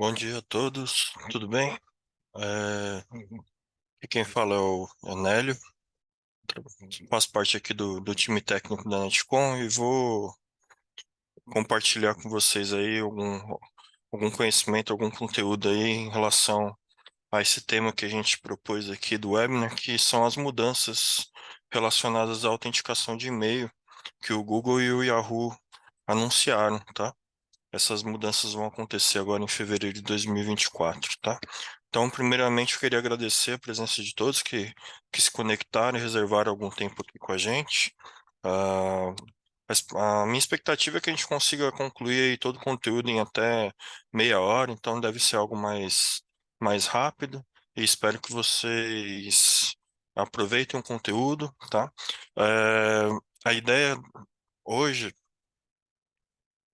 Bom dia a todos, tudo bem? É, Aqui quem fala é o Nélio, faço parte aqui do time técnico da Netcom e vou compartilhar com vocês aí algum conhecimento, algum conteúdo aí em relação a esse tema que a gente propôs aqui do webinar, que são as mudanças relacionadas à autenticação de e-mail que o Google e o Yahoo anunciaram, tá? Essas mudanças vão acontecer agora em fevereiro de 2024, tá? Então, primeiramente, eu queria agradecer a presença de todos que se conectaram e reservaram algum tempo aqui com a gente. Ah, a minha expectativa é que a gente consiga concluir aí todo o conteúdo em até meia hora, então deve ser algo mais rápido e espero que vocês aproveitem o conteúdo, tá? Eh, a ideia hoje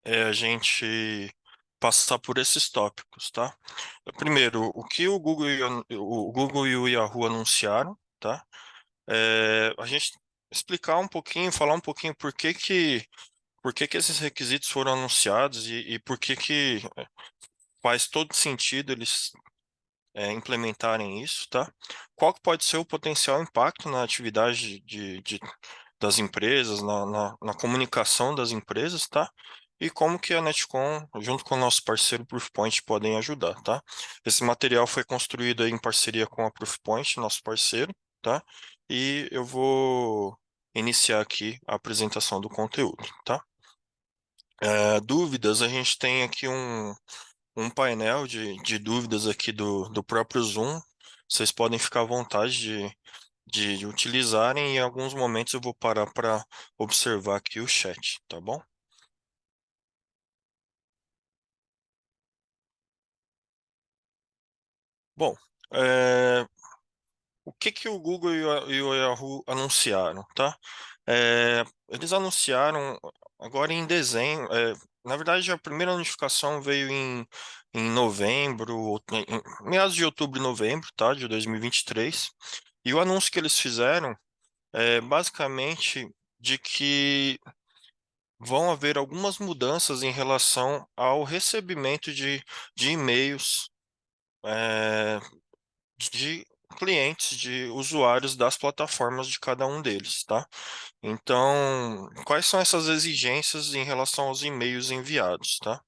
é a gente passar por esses tópicos, tá? Primeiro, o que o Google e o Yahoo anunciaram, tá? A gente explicar um pouquinho, falar um pouquinho por que que esses requisitos foram anunciados e por que faz todo sentido eles implementarem isso, tá? Qual que pode ser o potencial impacto na atividade das empresas, na comunicação das empresas, tá? E como que a Netcom, junto com o nosso parceiro Proofpoint, podem ajudar, tá? Esse material foi construído aí em parceria com a Proofpoint, nosso parceiro, tá? E eu vou iniciar aqui a apresentação do conteúdo, tá? Dúvidas, a gente tem aqui um painel de dúvidas aqui do próprio Zoom. Vocês podem ficar à vontade de utilizarem e em alguns momentos eu vou parar para observar aqui o chat, tá bom? Bom, é, o que que o Google e o Yahoo anunciaram, tá? Eles anunciaram agora em dezembro. Na verdade, a primeira notificação veio em novembro, em meados de outubro e novembro, tá? De 2023. E o anúncio que eles fizeram é basicamente de que vão haver algumas mudanças em relação ao recebimento de e-mails é, de clientes, de usuários das plataformas de cada um deles, tá? Então, quais são essas exigências em relação aos e-mails enviados, tá?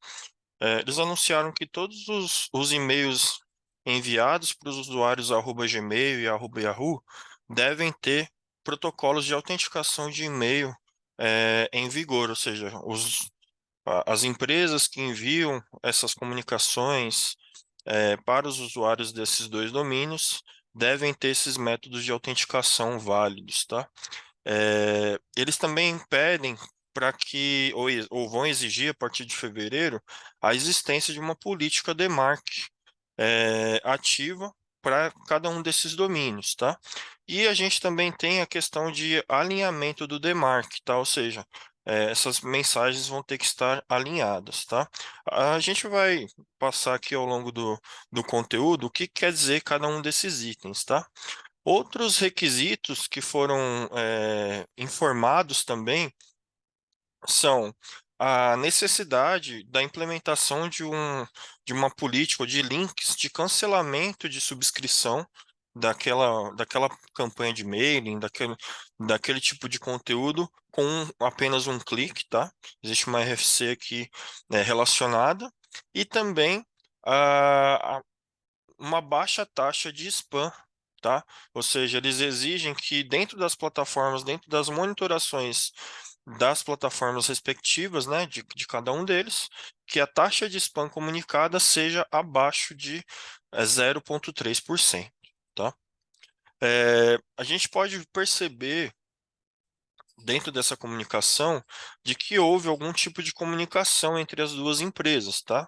Eles anunciaram que todos os e-mails enviados para os usuários @Gmail e @Yahoo devem ter protocolos de autenticação de e-mail em vigor, ou seja, as empresas que enviam essas comunicações para os usuários desses dois domínios devem ter esses métodos de autenticação válidos, tá? Eles também pedem para que, ou vão exigir a partir de fevereiro, a existência de uma política DMARC ativa para cada um desses domínios, tá? E a gente também tem a questão de alinhamento do DMARC, tá? Ou seja, essas mensagens vão ter que estar alinhadas, tá? A gente vai passar aqui ao longo do conteúdo o que quer dizer cada um desses itens, tá? Outros requisitos que foram informados também são a necessidade da implementação de uma política ou de links de cancelamento de subscrição daquela campanha de mailing, daquele tipo de conteúdo com apenas um clique, tá? Existe uma RFC aqui relacionada e também uma baixa taxa de spam, tá? Ou seja, eles exigem que dentro das plataformas, dentro das monitorações das plataformas respectivas, né, de cada um deles, que a taxa de spam comunicada seja abaixo de 0,3%, tá? A gente pode perceber dentro dessa comunicação de que houve algum tipo de comunicação entre as duas empresas, tá?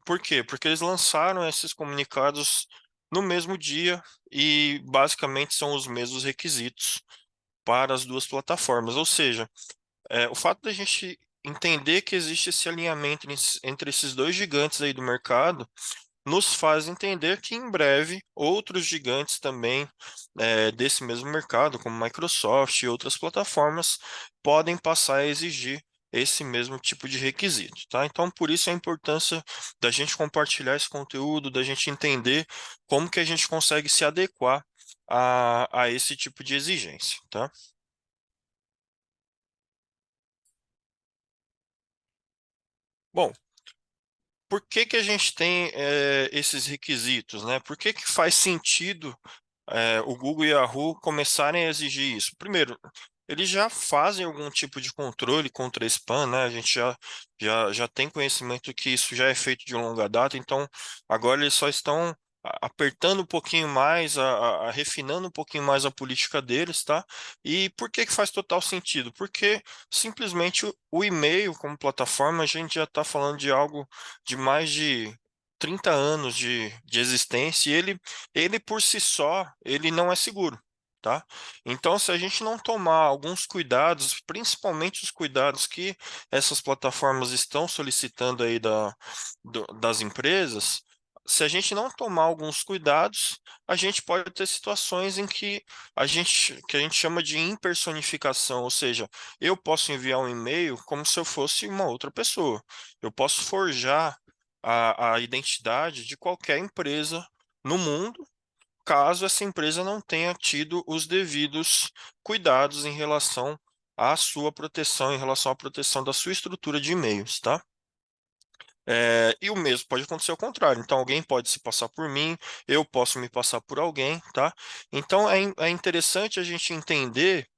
Por quê? Porque eles lançaram esses comunicados no mesmo dia e basicamente são os mesmos requisitos para as duas plataformas. Ou seja, o fato da gente entender que existe esse alinhamento entre esses dois gigantes aí do mercado nos faz entender que em breve outros gigantes também desse mesmo mercado, como Microsoft e outras plataformas, podem passar a exigir esse mesmo tipo de requisito, tá? Então, por isso a importância da gente compartilhar esse conteúdo, da gente entender como que a gente consegue se adequar a esse tipo de exigência, tá? Bom, por que que a gente tem esses requisitos, né? Por que que faz sentido o Google e a Yahoo começarem a exigir isso? Primeiro, eles já fazem algum tipo de controle contra spam, né? A gente já tem conhecimento que isso já é feito de longa data, então agora eles só estão apertando um pouquinho mais, refinando um pouquinho mais a política deles, tá? E por que que faz total sentido? Porque simplesmente o e-mail como plataforma, a gente já está falando de algo de mais de 30 anos de existência, e ele por si só, ele não é seguro, tá? Então, se a gente não tomar alguns cuidados, principalmente os cuidados que essas plataformas estão solicitando aí das empresas, se a gente não tomar alguns cuidados, a gente pode ter situações em que a gente chama de impersonificação, ou seja, eu posso enviar um e-mail como se eu fosse uma outra pessoa. Eu posso forjar a identidade de qualquer empresa no mundo, caso essa empresa não tenha tido os devidos cuidados em relação à sua proteção, em relação à proteção da sua estrutura de e-mails, tá? E o mesmo pode acontecer ao contrário. Então, alguém pode se passar por mim, eu posso me passar por alguém, tá? Então, é interessante a gente entender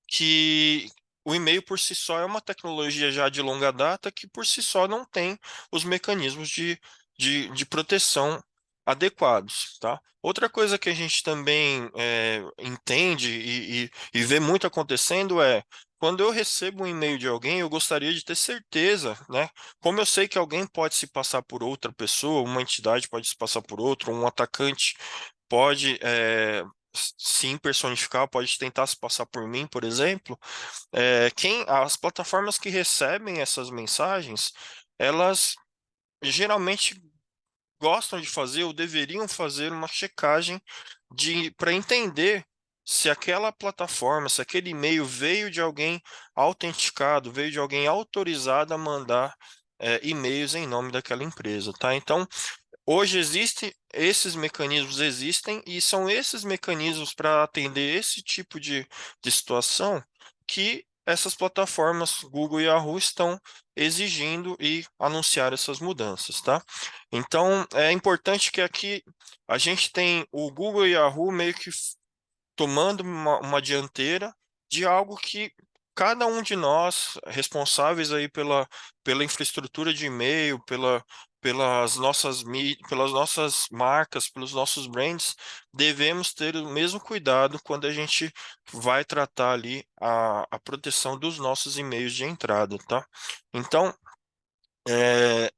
que o e-mail por si só é uma tecnologia já de longa data que por si só não tem os mecanismos de proteção adequados, tá? Outra coisa que a gente também entende e vê muito acontecendo é quando eu recebo um e-mail de alguém, eu gostaria de ter certeza, né? Como eu sei que alguém pode se passar por outra pessoa, uma entidade pode se passar por outra, um atacante pode sim personificar, pode tentar se passar por mim, por exemplo. As plataformas que recebem essas mensagens, elas geralmente gostam de fazer ou deveriam fazer uma checagem para entender se aquela plataforma, se aquele e-mail veio de alguém autenticado, veio de alguém autorizado a mandar e-mails em nome daquela empresa, tá? Então, hoje esses mecanismos existem e são esses mecanismos para atender esse tipo de situação que essas plataformas Google e Yahoo estão exigindo e anunciar essas mudanças, tá? Então, é importante que aqui a gente tem o Google e Yahoo meio que tomando uma dianteira de algo que cada um de nós, responsáveis aí pela infraestrutura de e-mail, pelas nossas marcas, pelos nossos brands, devemos ter o mesmo cuidado quando a gente vai tratar ali a proteção dos nossos e-mails de entrada, tá? Então, é,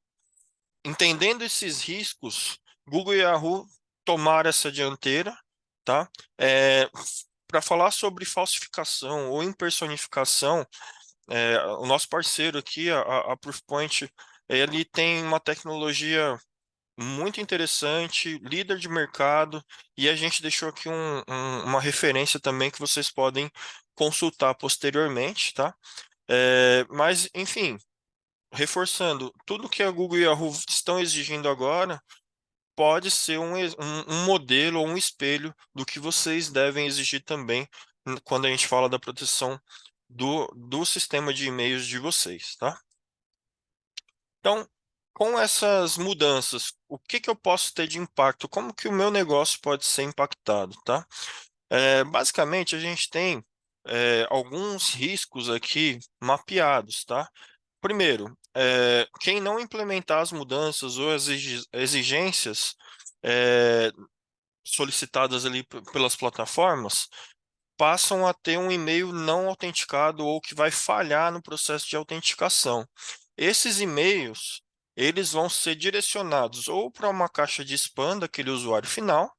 entendendo esses riscos, Google e Yahoo tomaram essa dianteira, tá? Para falar sobre falsificação ou impersonificação, o nosso parceiro aqui, a Proofpoint, ele tem uma tecnologia muito interessante, líder de mercado, e a gente deixou aqui uma referência também que vocês podem consultar posteriormente, tá? Mas, enfim, reforçando, tudo que a Google e a Yahoo estão exigindo agora pode ser um modelo ou um espelho do que vocês devem exigir também quando a gente fala da proteção do sistema de e-mails de vocês, tá? Então, com essas mudanças, o que que eu posso ter de impacto? Como que o meu negócio pode ser impactado, tá? Basicamente, a gente tem alguns riscos aqui mapeados, tá? Primeiro, quem não implementar as mudanças ou as exigências é, solicitadas ali pelas plataformas passam a ter um e-mail não autenticado ou que vai falhar no processo de autenticação. Esses e-mails, eles vão ser direcionados ou para uma caixa de spam daquele usuário final,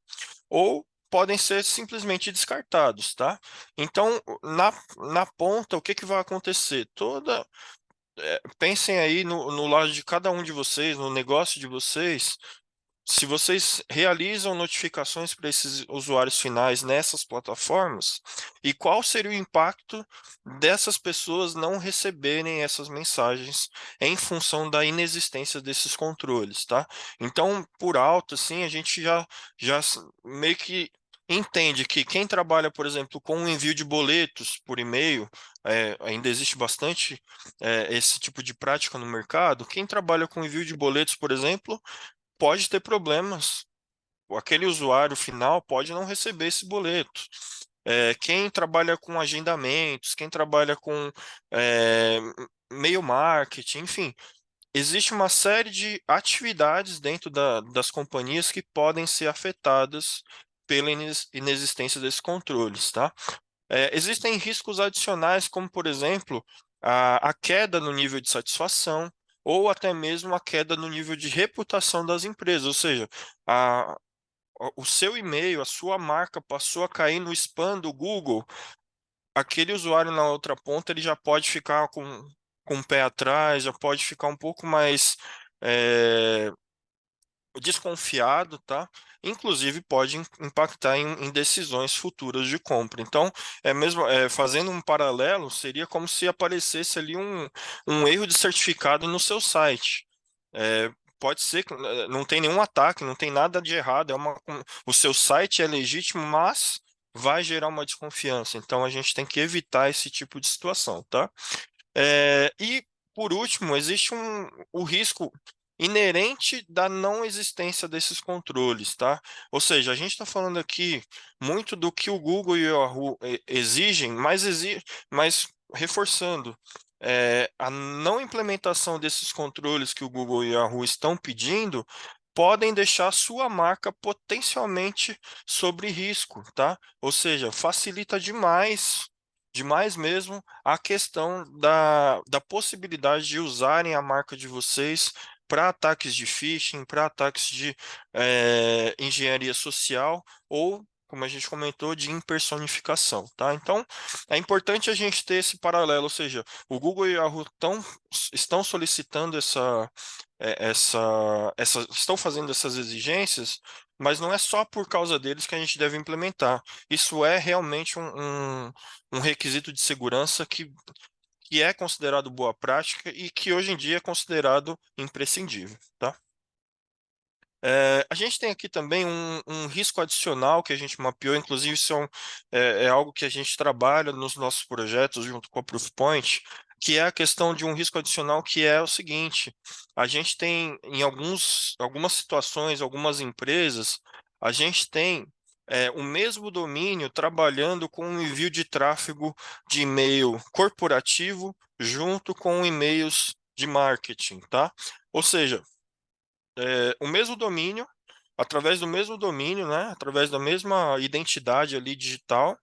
ou podem ser simplesmente descartados, tá? Então, na ponta, o que que vai acontecer? Pensem aí no lado de cada um de vocês, no negócio de vocês, se vocês realizam notificações para esses usuários finais nessas plataformas, e qual seria o impacto dessas pessoas não receberem essas mensagens em função da inexistência desses controles, tá? Então, por alto, assim, a gente já meio que entende que quem trabalha, por exemplo, com o envio de boletos por e-mail, ainda existe bastante esse tipo de prática no mercado. Quem trabalha com envio de boletos, por exemplo, pode ter problemas. Aquele usuário final pode não receber esse boleto. Quem trabalha com agendamentos, quem trabalha com é, mail marketing, enfim, existe uma série de atividades dentro das companhias que podem ser afetadas pela inexistência desses controles, tá? Existem riscos adicionais, como, por exemplo, a queda no nível de satisfação ou até mesmo a queda no nível de reputação das empresas, ou seja, a, o seu e-mail, a sua marca passou a cair no spam do Google, aquele usuário na outra ponta ele já pode ficar com o pé atrás, já pode ficar um pouco mais é, desconfiado, tá? Inclusive pode impactar em decisões futuras de compra. Então, fazendo um paralelo, seria como se aparecesse ali um erro de certificado no seu site. Pode ser que não tem nenhum ataque, não tem nada de errado, o seu site é legítimo, mas vai gerar uma desconfiança. Então, a gente tem que evitar esse tipo de situação, tá? E, por último, existe o risco inerente da não existência desses controles, tá? Ou seja, a gente está falando aqui muito do que o Google e o Yahoo exigem, mas reforçando, a não implementação desses controles que o Google e o Yahoo estão pedindo podem deixar a sua marca potencialmente sobre risco, tá? Ou seja, facilita demais mesmo a questão da possibilidade de usarem a marca de vocês para ataques de phishing, para ataques de engenharia social ou, como a gente comentou, de impersonificação, tá? Então, é importante a gente ter esse paralelo, ou seja, o Google e o Yahoo estão solicitando estão fazendo essas exigências, mas não é só por causa deles que a gente deve implementar. Isso é realmente um requisito de segurança que é considerado boa prática e que hoje em dia é considerado imprescindível, tá? A gente tem aqui também um risco adicional que a gente mapeou, inclusive isso é algo que a gente trabalha nos nossos projetos junto com a Proofpoint, que é a questão de um risco adicional que é o seguinte: a gente tem em algumas situações, algumas empresas, a gente tem o mesmo domínio trabalhando com o envio de tráfego de e-mail corporativo junto com e-mails de marketing, tá? Ou seja, o mesmo domínio, através do mesmo domínio, né, através da mesma identidade ali digital,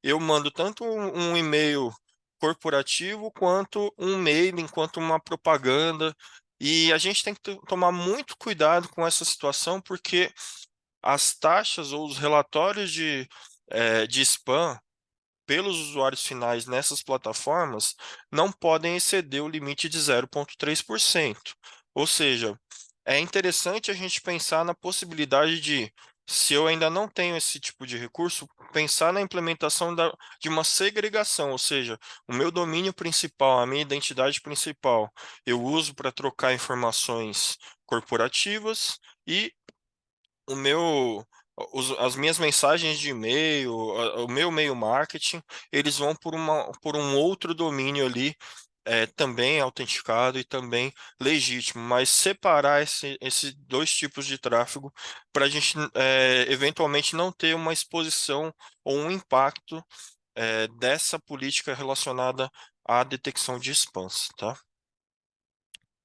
eu mando tanto um e-mail corporativo quanto um mailing, quanto uma propaganda. E a gente tem que tomar muito cuidado com essa situação, porque as taxas ou os relatórios de spam pelos usuários finais nessas plataformas não podem exceder o limite de 0,3%. Ou seja, é interessante a gente pensar na possibilidade de, se eu ainda não tenho esse tipo de recurso, pensar na implementação de uma segregação, ou seja, o meu domínio principal, a minha identidade principal, eu uso para trocar informações corporativas e o meu, as minhas mensagens de e-mail, o meu e-mail marketing, eles vão por um outro domínio ali, também autenticado e também legítimo, mas separar esses dois tipos de tráfego para a gente eventualmente não ter uma exposição ou um impacto dessa política relacionada à detecção de spams, tá?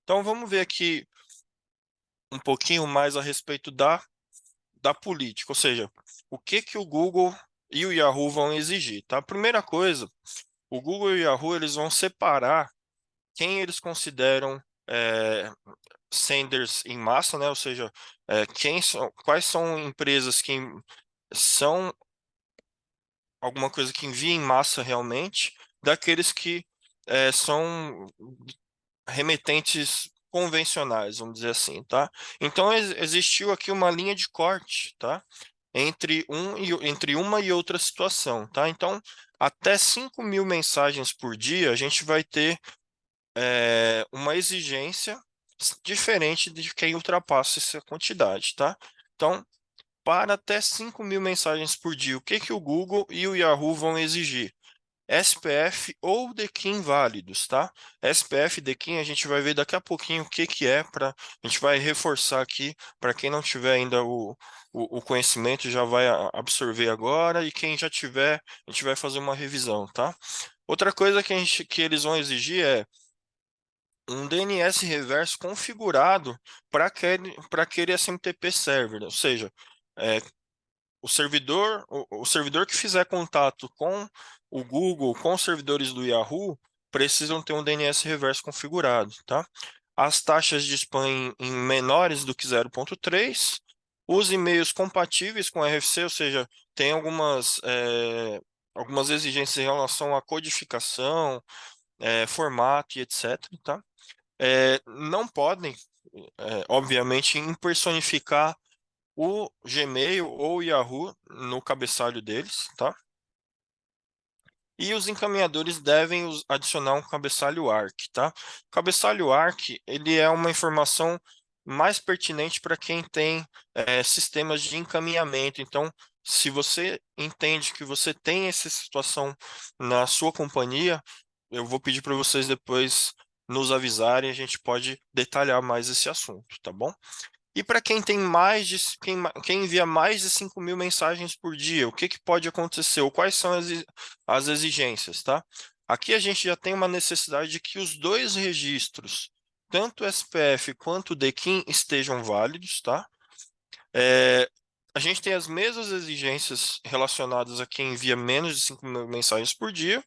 Então vamos ver aqui um pouquinho mais a respeito da política, ou seja, o que que o Google e o Yahoo vão exigir, tá? Primeira coisa, o Google e o Yahoo eles vão separar quem eles consideram senders em massa, né? Ou seja, quais são empresas que são alguma coisa que envia em massa realmente, daqueles que são remetentes convencionais, vamos dizer assim, tá? Então existiu aqui uma linha de corte, tá? Entre uma e outra situação, tá? Então, até 5.000 mensagens por dia, a gente vai ter uma exigência diferente de quem ultrapassa essa quantidade, tá? Então, para até 5.000 mensagens por dia, o que que o Google e o Yahoo vão exigir? SPF ou DKIM válidos, tá? SPF e DKIM a gente vai ver daqui a pouquinho o que que é, a gente vai reforçar aqui, para quem não tiver ainda o conhecimento já vai absorver agora, e quem já tiver, a gente vai fazer uma revisão, tá? Outra coisa que eles vão exigir é um DNS reverso configurado para aquele SMTP server, ou seja, é, o servidor que fizer contato com o Google, com os servidores do Yahoo, precisam ter um DNS reverso configurado, tá? As taxas de spam em menores do que 0.3, os e-mails compatíveis com RFC, ou seja, tem algumas exigências em relação à codificação, formato e etc, tá? Não podem, obviamente, impersonificar o Gmail ou o Yahoo no cabeçalho deles, tá? E os encaminhadores devem adicionar um cabeçalho ARC, tá? O cabeçalho ARC, ele é uma informação mais pertinente para quem tem sistemas de encaminhamento. Então, se você entende que você tem essa situação na sua companhia, eu vou pedir para vocês depois nos avisarem, a gente pode detalhar mais esse assunto, tá bom? E para quem tem quem envia mais de 5.000 mensagens por dia, o que que pode acontecer? Ou quais são as exigências, tá? Aqui a gente já tem uma necessidade de que os dois registros, tanto o SPF quanto o DKIM, estejam válidos, tá? É, a gente tem as mesmas exigências relacionadas a quem envia menos de 5.000 mensagens por dia,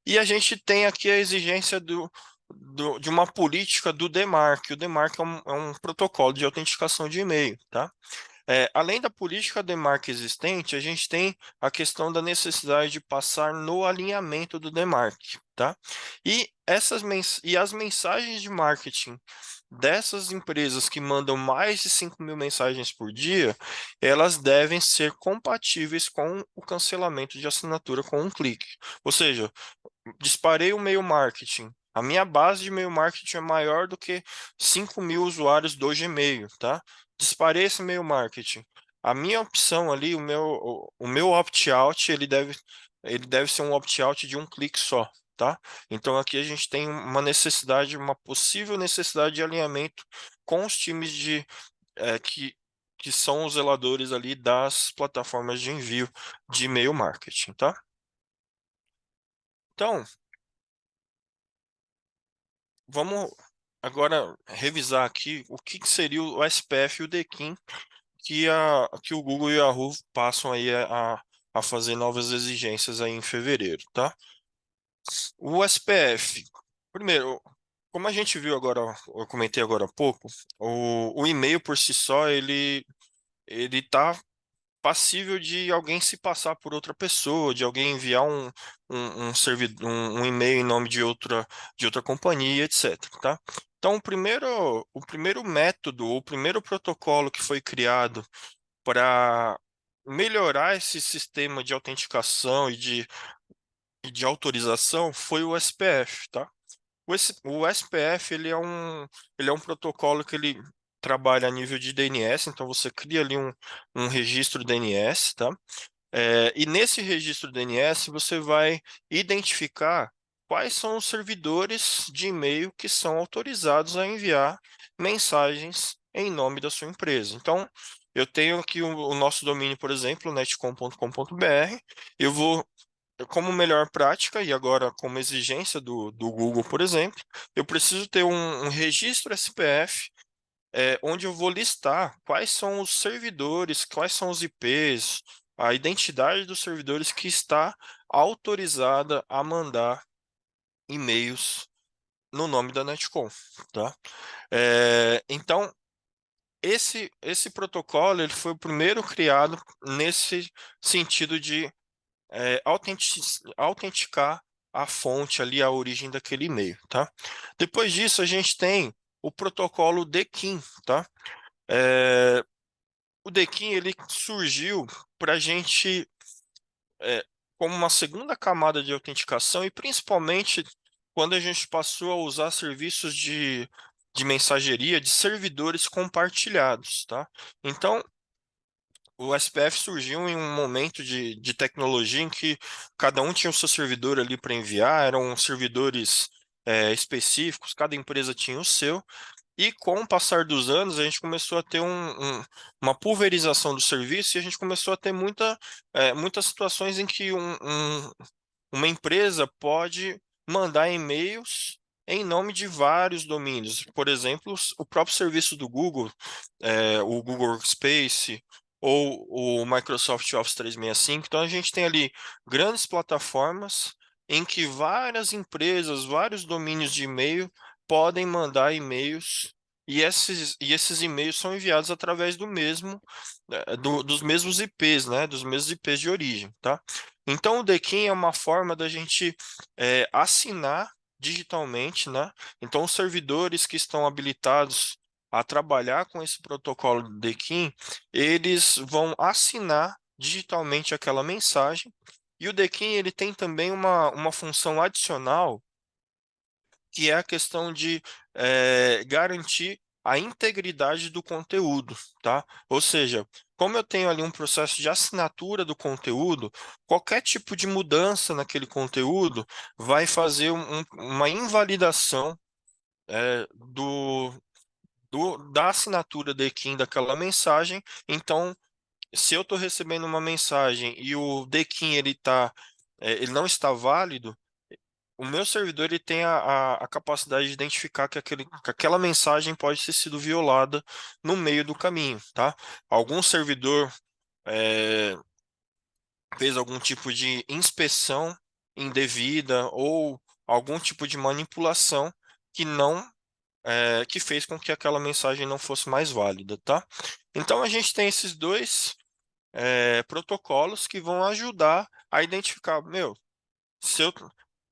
e a gente tem aqui a exigência de uma política do DMARC. O DMARC é um protocolo de autenticação de e-mail, tá? Além da política DMARC existente, a gente tem a questão da necessidade de passar no alinhamento do DMARC, tá? E as mensagens de marketing dessas empresas que mandam mais de 5.000 mensagens por dia, elas devem ser compatíveis com o cancelamento de assinatura com um clique. Ou seja, disparei o e-mail marketing. A minha base de e-mail marketing é maior do que 5.000 usuários do Gmail, tá? Disparei esse e-mail marketing. A minha opção ali, o meu opt-out, ele deve ser um opt-out de um clique só, tá? Então aqui a gente tem uma necessidade, uma possível necessidade de alinhamento com os times que são os zeladores ali das plataformas de envio de e-mail marketing, tá? Então, vamos agora revisar aqui o que que seria o SPF e o DKIM que o Google e o Yahoo passam aí a fazer novas exigências aí em fevereiro, tá? O SPF, primeiro, como a gente viu agora, eu comentei agora há pouco, o e-mail por si só, ele tá passível de alguém se passar por outra pessoa, de alguém enviar um e-mail em nome de outra companhia, etc, tá? Então, o primeiro método, o primeiro protocolo que foi criado para melhorar esse sistema de autenticação e de autorização foi o SPF, tá? O SPF, ele é um protocolo que ele trabalha a nível de DNS, então você cria ali um registro DNS, tá? E nesse registro DNS você vai identificar quais são os servidores de e-mail que são autorizados a enviar mensagens em nome da sua empresa. Então, eu tenho aqui o nosso domínio, por exemplo, netcom.com.br. Eu vou, como melhor prática, e agora como exigência do Google, por exemplo, eu preciso ter um registro SPF onde eu vou listar quais são os servidores, quais são os IPs, a identidade dos servidores que está autorizada a mandar e-mails no nome da Netcom, tá? Então, esse protocolo ele foi o primeiro criado nesse sentido de autenticar a fonte ali, a origem daquele e-mail, tá? Depois disso, a gente tem o protocolo DKIM, tá? É, o DKIM ele surgiu para a gente é, como uma segunda camada de autenticação e principalmente quando a gente passou a usar serviços de mensageria de servidores compartilhados, tá? Então, o SPF surgiu em um momento de tecnologia em que cada um tinha o seu servidor ali para enviar, eram servidores específicos, cada empresa tinha o seu. E com o passar dos anos, a gente começou a ter uma pulverização do serviço e a gente começou a ter muitas situações em que uma empresa pode mandar e-mails em nome de vários domínios. Por exemplo, o próprio serviço do Google, o Google Workspace ou o Microsoft Office 365. Então, a gente tem ali grandes plataformas em que várias empresas, vários domínios de e-mail podem mandar e-mails e esses e-mails são enviados através dos mesmos IPs, né? Dos mesmos IPs de origem, tá? Então, o DKIM é uma forma da gente assinar digitalmente, né? Então, os servidores que estão habilitados a trabalhar com esse protocolo do DKIM, eles vão assinar digitalmente aquela mensagem. E o DKIM ele tem também uma função adicional que é a questão de garantir a integridade do conteúdo, tá? Ou seja, como eu tenho ali um processo de assinatura do conteúdo, qualquer tipo de mudança naquele conteúdo vai fazer uma invalidação da assinatura de DKIM daquela mensagem. Então, se eu estou recebendo uma mensagem e o DKIM ele não está válido, o meu servidor ele tem a capacidade de identificar que aquela mensagem pode ter sido violada no meio do caminho, tá? Algum servidor é, fez algum tipo de inspeção indevida ou algum tipo de manipulação que não que fez com que aquela mensagem não fosse mais válida, tá? Então a gente tem esses dois protocolos que vão ajudar a identificar, se eu,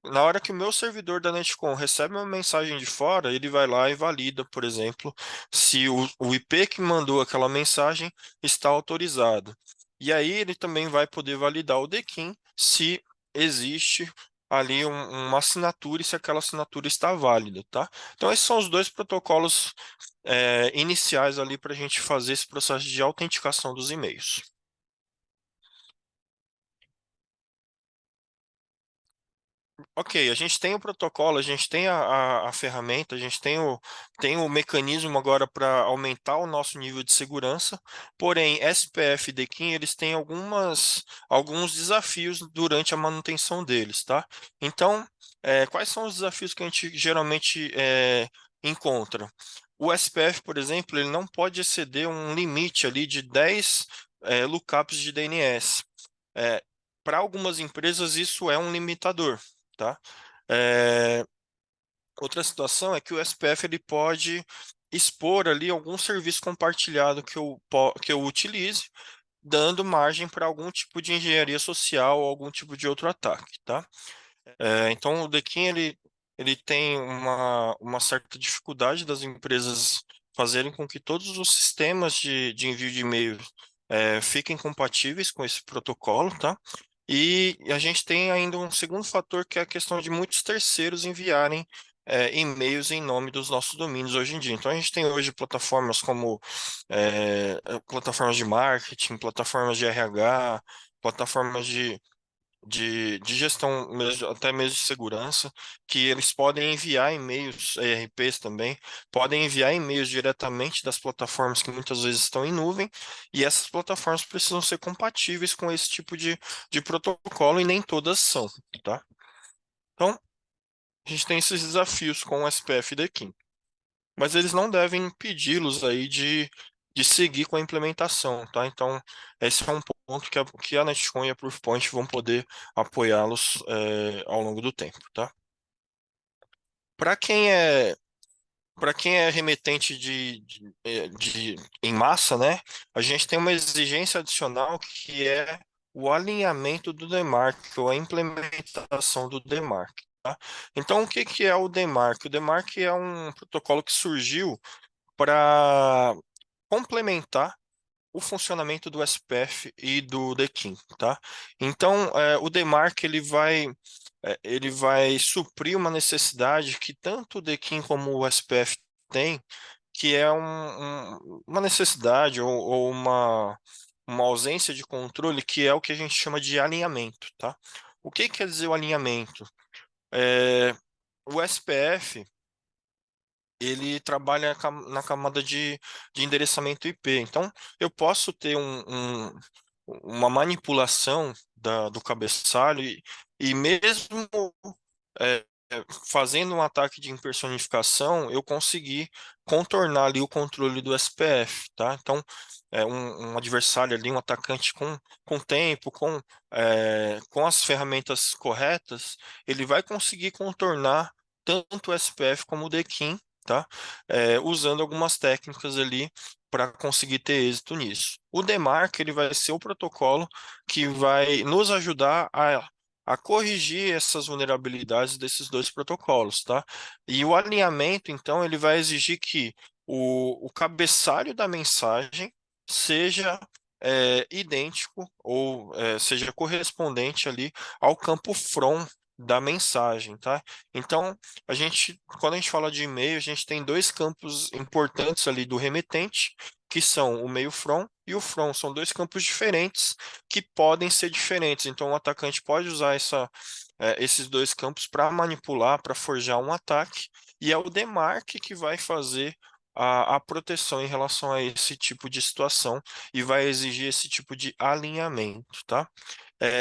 na hora que o meu servidor da Netcom recebe uma mensagem de fora, ele vai lá e valida, por exemplo, se o IP que mandou aquela mensagem está autorizado. E aí ele também vai poder validar o DKIM se existe ali uma assinatura e se aquela assinatura está válida, tá? Então esses são os dois protocolos iniciais ali para a gente fazer esse processo de autenticação dos e-mails. Ok, a gente tem o protocolo, a gente tem a ferramenta, a gente tem o mecanismo agora para aumentar o nosso nível de segurança, porém, SPF e DKIM, eles têm alguns desafios durante a manutenção deles, tá? Então, quais são os desafios que a gente geralmente encontra? O SPF, por exemplo, ele não pode exceder um limite ali de 10 lookups de DNS. Para algumas empresas, isso é um limitador, tá? É, outra situação é que o SPF ele pode expor ali algum serviço compartilhado que eu utilize, dando margem para algum tipo de engenharia social ou algum tipo de outro ataque, tá? Então, o DKIM ele tem uma certa dificuldade das empresas fazerem com que todos os sistemas de envio de e-mail fiquem compatíveis com esse protocolo, tá? E a gente tem ainda um segundo fator, que é a questão de muitos terceiros enviarem e-mails em nome dos nossos domínios hoje em dia. Então, a gente tem hoje plataformas como plataformas de marketing, plataformas de RH, plataformas de gestão, até mesmo de segurança, que eles podem enviar e-mails, ERPs também, podem enviar e-mails diretamente das plataformas que muitas vezes estão em nuvem, e essas plataformas precisam ser compatíveis com esse tipo de protocolo, e nem todas são, tá? Então, a gente tem esses desafios com o SPF e DKIM, mas eles não devem impedi-los aí de seguir com a implementação, tá? Então, esse é um ponto que a Netcom e a Proofpoint vão poder apoiá-los ao longo do tempo, tá? Para quem é para quem é remetente em massa, né? A gente tem uma exigência adicional que é o alinhamento do DMARC, ou a implementação do DMARC. tá? Então, o que que é o DMARC? O DMARC é um protocolo que surgiu para complementar o funcionamento do SPF e do DKIM, tá? Então, o DMARC ele vai suprir uma necessidade que tanto o DKIM como o SPF têm, que é uma necessidade ou uma ausência de controle, que é o que a gente chama de alinhamento, tá? O que quer dizer o alinhamento? É, o SPF ele trabalha na camada de endereçamento IP. Então, eu posso ter uma manipulação do cabeçalho e mesmo fazendo um ataque de impersonificação, eu consegui contornar ali o controle do SPF, tá? Então, um adversário ali, um atacante com tempo, com as ferramentas corretas, ele vai conseguir contornar tanto o SPF como o DKIM, tá? Usando algumas técnicas ali para conseguir ter êxito nisso. O DMARC ele vai ser o protocolo que vai nos ajudar a corrigir essas vulnerabilidades desses dois protocolos, tá? E o alinhamento, então, ele vai exigir que o cabeçalho da mensagem seja idêntico ou seja correspondente ali ao campo from da mensagem, tá? Então, quando a gente fala de e-mail, a gente tem dois campos importantes ali do remetente, que são o meio from e o from. São dois campos diferentes que podem ser diferentes. Então, o atacante pode usar esses dois campos para manipular, para forjar um ataque, e é o DMARC que vai fazer a proteção em relação a esse tipo de situação e vai exigir esse tipo de alinhamento, tá?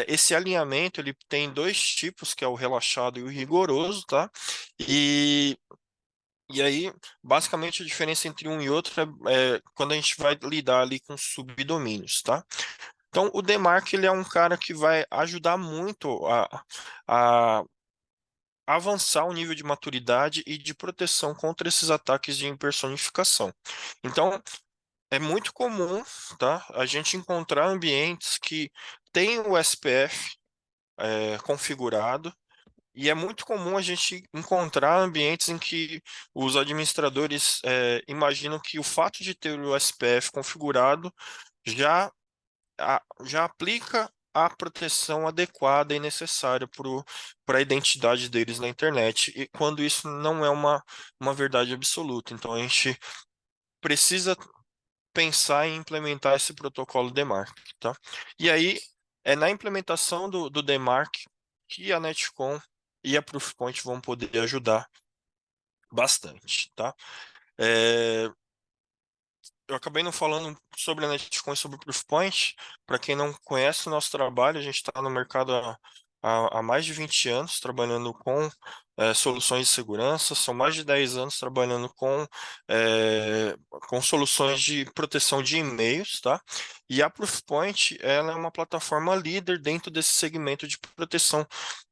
Esse alinhamento ele tem dois tipos, que é o relaxado e o rigoroso, tá? E, e aí, basicamente, a diferença entre um e outro é quando a gente vai lidar ali com subdomínios, tá? Então, o DMARC ele é um cara que vai ajudar muito a avançar o nível de maturidade e de proteção contra esses ataques de impersonificação. Então, é muito comum, tá, a gente encontrar ambientes que têm o SPF configurado, e é muito comum a gente encontrar ambientes em que os administradores imaginam que o fato de ter o SPF configurado já já aplica a proteção adequada e necessária para a identidade deles na internet, e quando isso não é uma verdade absoluta. Então, a gente precisa pensar em implementar esse protocolo DMARC, tá? E aí, é na implementação do DMARC que a Netcom e a Proofpoint vão poder ajudar bastante, tá? É, eu acabei não falando sobre a Netcom e sobre o Proofpoint. Para quem não conhece o nosso trabalho, a gente está no mercado há mais de 20 anos trabalhando com soluções de segurança, são mais de 10 anos trabalhando eh, com soluções de proteção de e-mails, tá? E a Proofpoint, ela é uma plataforma líder dentro desse segmento de proteção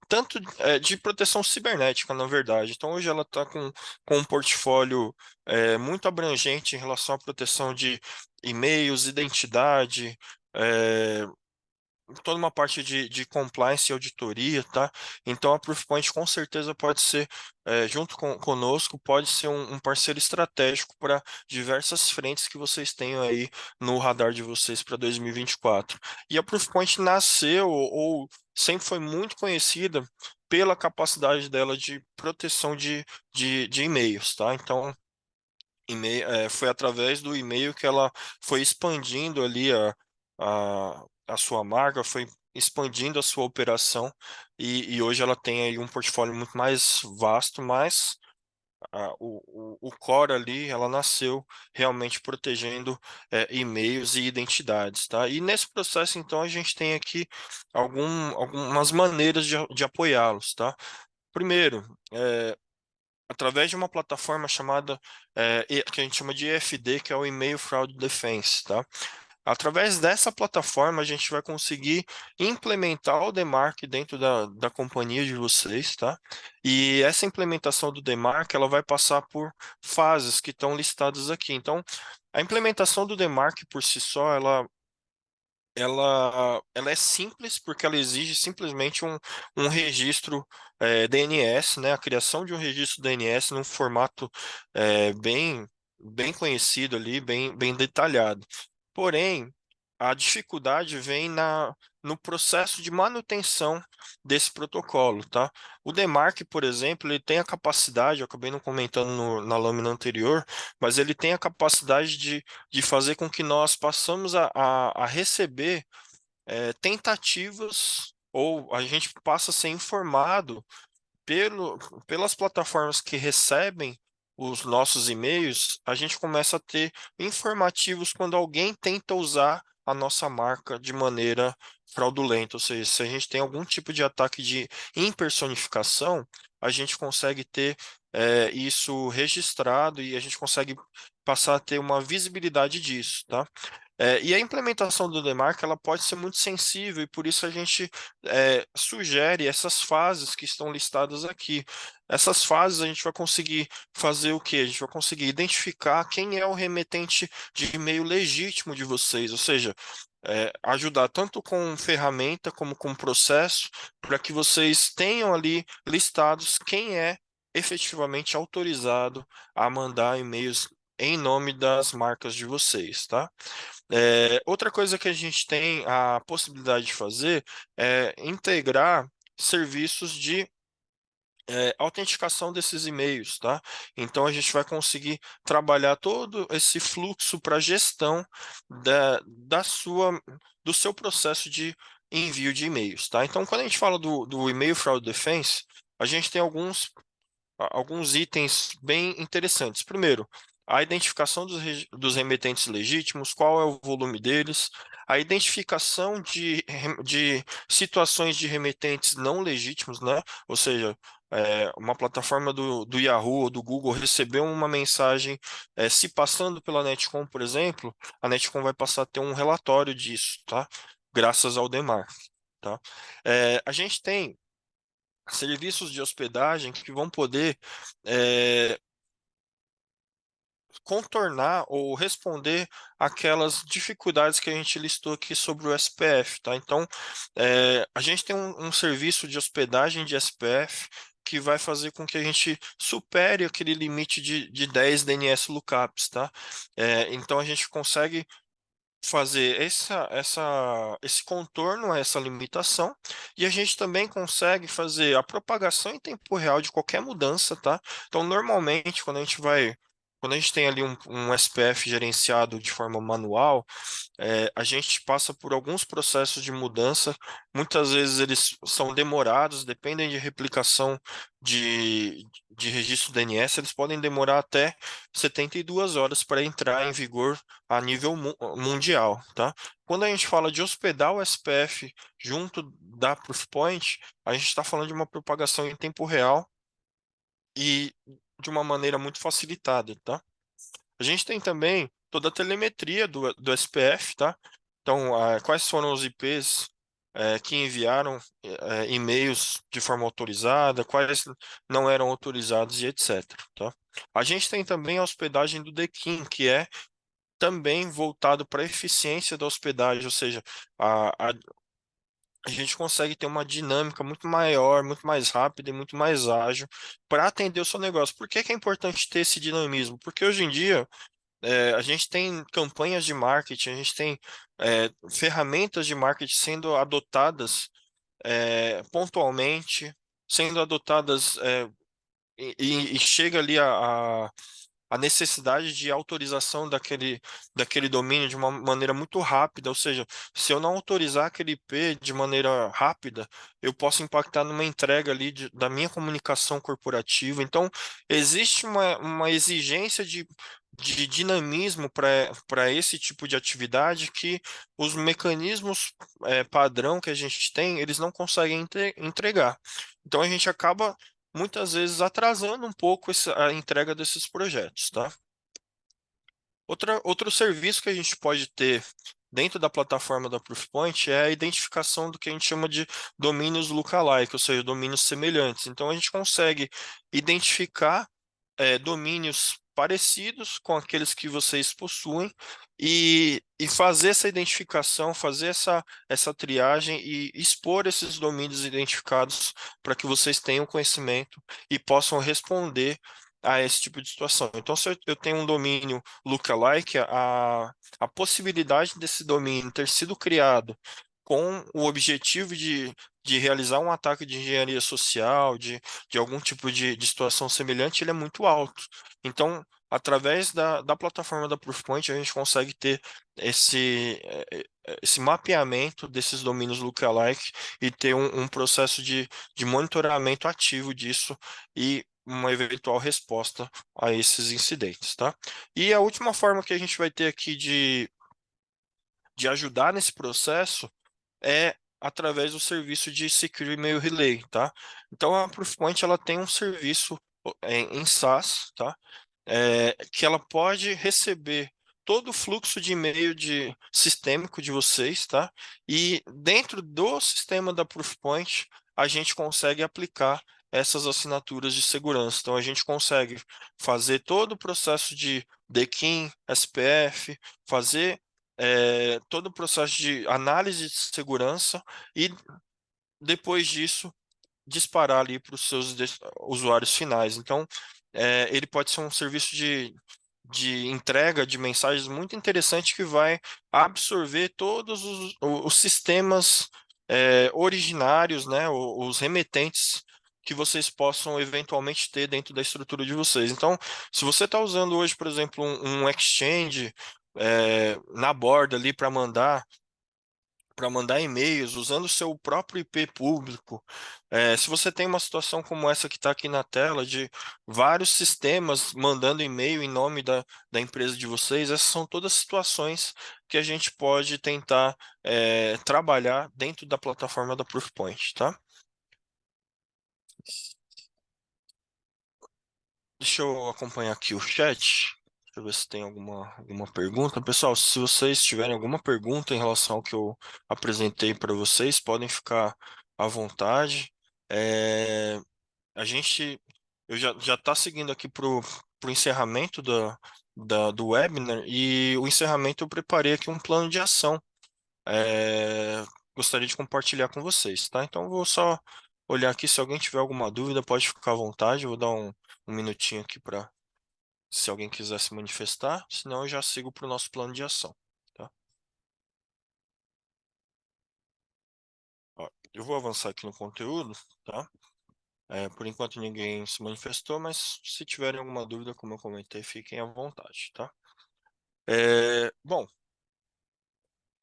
tanto de proteção cibernética, na verdade. Então, hoje ela está com um portfólio muito abrangente em relação à proteção de e-mails, identidade, é, toda uma parte de compliance e auditoria, tá? Então, a Proofpoint com certeza pode ser, junto conosco, pode ser um parceiro estratégico para diversas frentes que vocês tenham aí no radar de vocês para 2024. E 24. E a Proofpoint nasceu ou sempre foi muito conhecida pela capacidade dela de proteção de e-mails, tá? Então, foi através do e-mail que ela foi expandindo ali a sua marca, foi expandindo a sua operação e hoje ela tem aí um portfólio muito mais vasto, mas o core ali, ela nasceu realmente protegendo e-mails e identidades, tá? E nesse processo, então, a gente tem aqui algumas maneiras de apoiá-los, tá? Primeiro, através de uma plataforma chamada, que a gente chama de EFD, que é o Email Fraud Defense, tá? Através dessa plataforma, a gente vai conseguir implementar o DMARC dentro da companhia de vocês, tá? E essa implementação do DMARC, ela vai passar por fases que estão listadas aqui. Então, a implementação do DMARC por si só, ela é simples porque ela exige simplesmente um registro DNS, né? A criação de um registro DNS num formato bem conhecido ali, bem detalhado. Porém, a dificuldade vem no processo de manutenção desse protocolo, tá? O DMARC, por exemplo, ele tem a capacidade, eu acabei não comentando na lâmina anterior, mas ele tem a capacidade de fazer com que nós passamos a receber tentativas, ou a gente passa a ser informado pelo, pelas plataformas que recebem os nossos e-mails, a gente começa a ter informativos quando alguém tenta usar a nossa marca de maneira fraudulenta. Ou seja, se a gente tem algum tipo de ataque de impersonificação, a gente consegue ter isso registrado e a gente consegue passar a ter uma visibilidade disso, tá? E a implementação do DMARC ela pode ser muito sensível e por isso a gente sugere essas fases que estão listadas aqui. Essas fases a gente vai conseguir fazer o quê? A gente vai conseguir identificar quem é o remetente de e-mail legítimo de vocês, ou seja, ajudar tanto com ferramenta como com processo, para que vocês tenham ali listados quem é efetivamente autorizado a mandar e-mails em nome das marcas de vocês, tá? Outra coisa que a gente tem a possibilidade de fazer é integrar serviços de autenticação desses e-mails, tá? Então a gente vai conseguir trabalhar todo esse fluxo para gestão do seu processo de envio de e-mails, tá? Então quando a gente fala do e-mail fraud defense, a gente tem alguns itens bem interessantes. Primeiro, a identificação dos remetentes legítimos, qual é o volume deles, a identificação de situações de remetentes não legítimos, né? Ou seja, uma plataforma do Yahoo ou do Google recebeu uma mensagem se passando pela Netcom, por exemplo, a Netcom vai passar a ter um relatório disso, tá? Graças ao DEMAR, tá? A gente tem serviços de hospedagem que vão poder é, contornar ou responder aquelas dificuldades que a gente listou aqui sobre o SPF, tá? Então, a gente tem um serviço de hospedagem de SPF que vai fazer com que a gente supere aquele limite de 10 DNS lookups, tá? Então, a gente consegue fazer esse contorno a essa limitação e a gente também consegue fazer a propagação em tempo real de qualquer mudança, tá? Então, normalmente, quando a gente tem ali um SPF gerenciado de forma manual, a gente passa por alguns processos de mudança, muitas vezes eles são demorados, dependem de replicação de registro DNS, eles podem demorar até 72 horas para entrar em vigor a nível mundial, tá? Quando a gente fala de hospedar o SPF junto da Proofpoint, a gente está falando de uma propagação em tempo real e de uma maneira muito facilitada, tá? A gente tem também toda a telemetria do SPF, tá? Então, quais foram os IPs que enviaram e-mails de forma autorizada, quais não eram autorizados e etc, tá? A gente tem também a hospedagem do DKIM, que é também voltado para a eficiência da hospedagem, ou seja, a gente consegue ter uma dinâmica muito maior, muito mais rápida e muito mais ágil para atender o seu negócio. Por que que é importante ter esse dinamismo? Porque hoje em dia a gente tem campanhas de marketing, a gente tem ferramentas de marketing sendo adotadas pontualmente, sendo adotadas e chega ali a necessidade de autorização daquele domínio de uma maneira muito rápida, ou seja, se eu não autorizar aquele IP de maneira rápida, eu posso impactar numa entrega ali da minha comunicação corporativa. Então, existe uma exigência de dinamismo para esse tipo de atividade que os mecanismos padrão que a gente tem, eles não conseguem entregar. Então, a gente acaba muitas vezes atrasando um pouco a entrega desses projetos, tá? Outro serviço que a gente pode ter dentro da plataforma da Proofpoint é a identificação do que a gente chama de domínios lookalike, ou seja, domínios semelhantes. Então, a gente consegue identificar domínios parecidos com aqueles que vocês possuem e fazer essa identificação, fazer essa triagem e expor esses domínios identificados para que vocês tenham conhecimento e possam responder a esse tipo de situação. Então, se eu tenho um domínio lookalike, a possibilidade desse domínio ter sido criado com o objetivo de realizar um ataque de engenharia social, de algum tipo de situação semelhante, ele é muito alto. Então, através da plataforma da Proofpoint, a gente consegue ter esse mapeamento desses domínios lookalike e ter um processo de monitoramento ativo disso e uma eventual resposta a esses incidentes, tá? E a última forma que a gente vai ter aqui de ajudar nesse processo é através do serviço de Secure Email Relay, tá? Então a Proofpoint ela tem um serviço em SaaS, tá? Que ela pode receber todo o fluxo de e-mail sistêmico de vocês, tá? E dentro do sistema da Proofpoint, a gente consegue aplicar essas assinaturas de segurança. Então, a gente consegue fazer todo o processo de DKIM, SPF, fazer todo o processo de análise de segurança e, depois disso, disparar ali para os seus usuários finais. Então, ele pode ser um serviço de entrega de mensagens muito interessante que vai absorver todos os sistemas originários, né, os remetentes que vocês possam eventualmente ter dentro da estrutura de vocês. Então, se você está usando hoje, por exemplo, um Exchange na borda ali para mandar e-mails usando o seu próprio IP público. Se você tem uma situação como essa que está aqui na tela, de vários sistemas mandando e-mail em nome da empresa de vocês, essas são todas situações que a gente pode tentar trabalhar dentro da plataforma da Proofpoint, tá? Deixa eu acompanhar aqui o chat. Deixa eu ver se tem alguma pergunta. Pessoal, se vocês tiverem alguma pergunta em relação ao que eu apresentei para vocês, podem ficar à vontade. É, a gente eu já está seguindo aqui para o encerramento do webinar, e o encerramento eu preparei aqui um plano de ação. É, gostaria de compartilhar com vocês, tá? Então eu vou só olhar aqui, se alguém tiver alguma dúvida, pode ficar à vontade. Eu vou dar um minutinho aqui para, se alguém quiser se manifestar, senão eu já sigo para o nosso plano de ação, tá? Ó, eu vou avançar aqui no conteúdo, tá? Por enquanto ninguém se manifestou, mas se tiverem alguma dúvida, como eu comentei, fiquem à vontade, tá? Bom,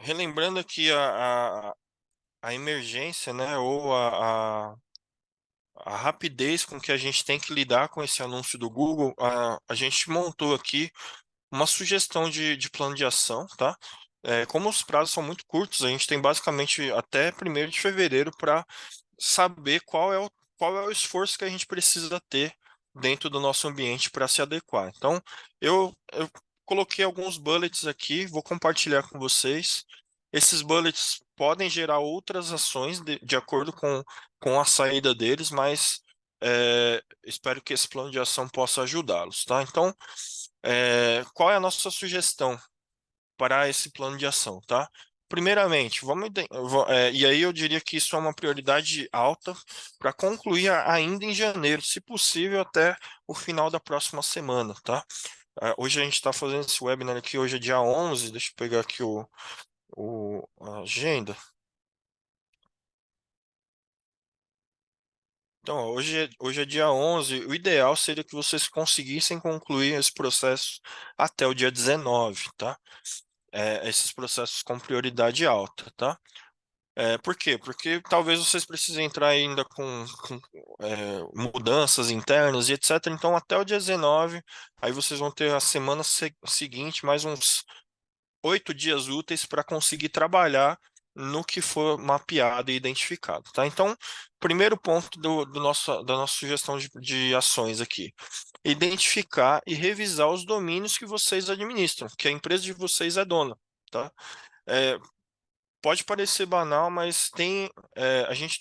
relembrando aqui a emergência, né, ou a rapidez com que a gente tem que lidar com esse anúncio do Google, a gente montou aqui uma sugestão de plano de ação, tá? Como os prazos são muito curtos, a gente tem basicamente até 1º de fevereiro para saber qual é o esforço que a gente precisa ter dentro do nosso ambiente para se adequar. Então, eu coloquei alguns bullets aqui, vou compartilhar com vocês. Esses bullets podem gerar outras ações de acordo com a saída deles, mas espero que esse plano de ação possa ajudá-los, tá? Então, qual é a nossa sugestão para esse plano de ação, tá? Primeiramente, e aí eu diria que isso é uma prioridade alta para concluir ainda em janeiro, se possível até o final da próxima semana, tá? Hoje a gente está fazendo esse webinar aqui, hoje é dia 11, deixa eu pegar aqui a agenda. Então, hoje é dia 11, o ideal seria que vocês conseguissem concluir esse processo até o dia 19, tá? Esses processos com prioridade alta, tá? Por quê? Porque talvez vocês precisem entrar ainda com mudanças internas e etc. Então, até o dia 19, aí vocês vão ter a semana seguinte, mais uns 8 dias úteis para conseguir trabalhar no que for mapeado e identificado, tá? Então, primeiro ponto da nossa sugestão de ações aqui: identificar e revisar os domínios que vocês administram, que a empresa de vocês é dona, tá? É, Pode parecer banal, mas a gente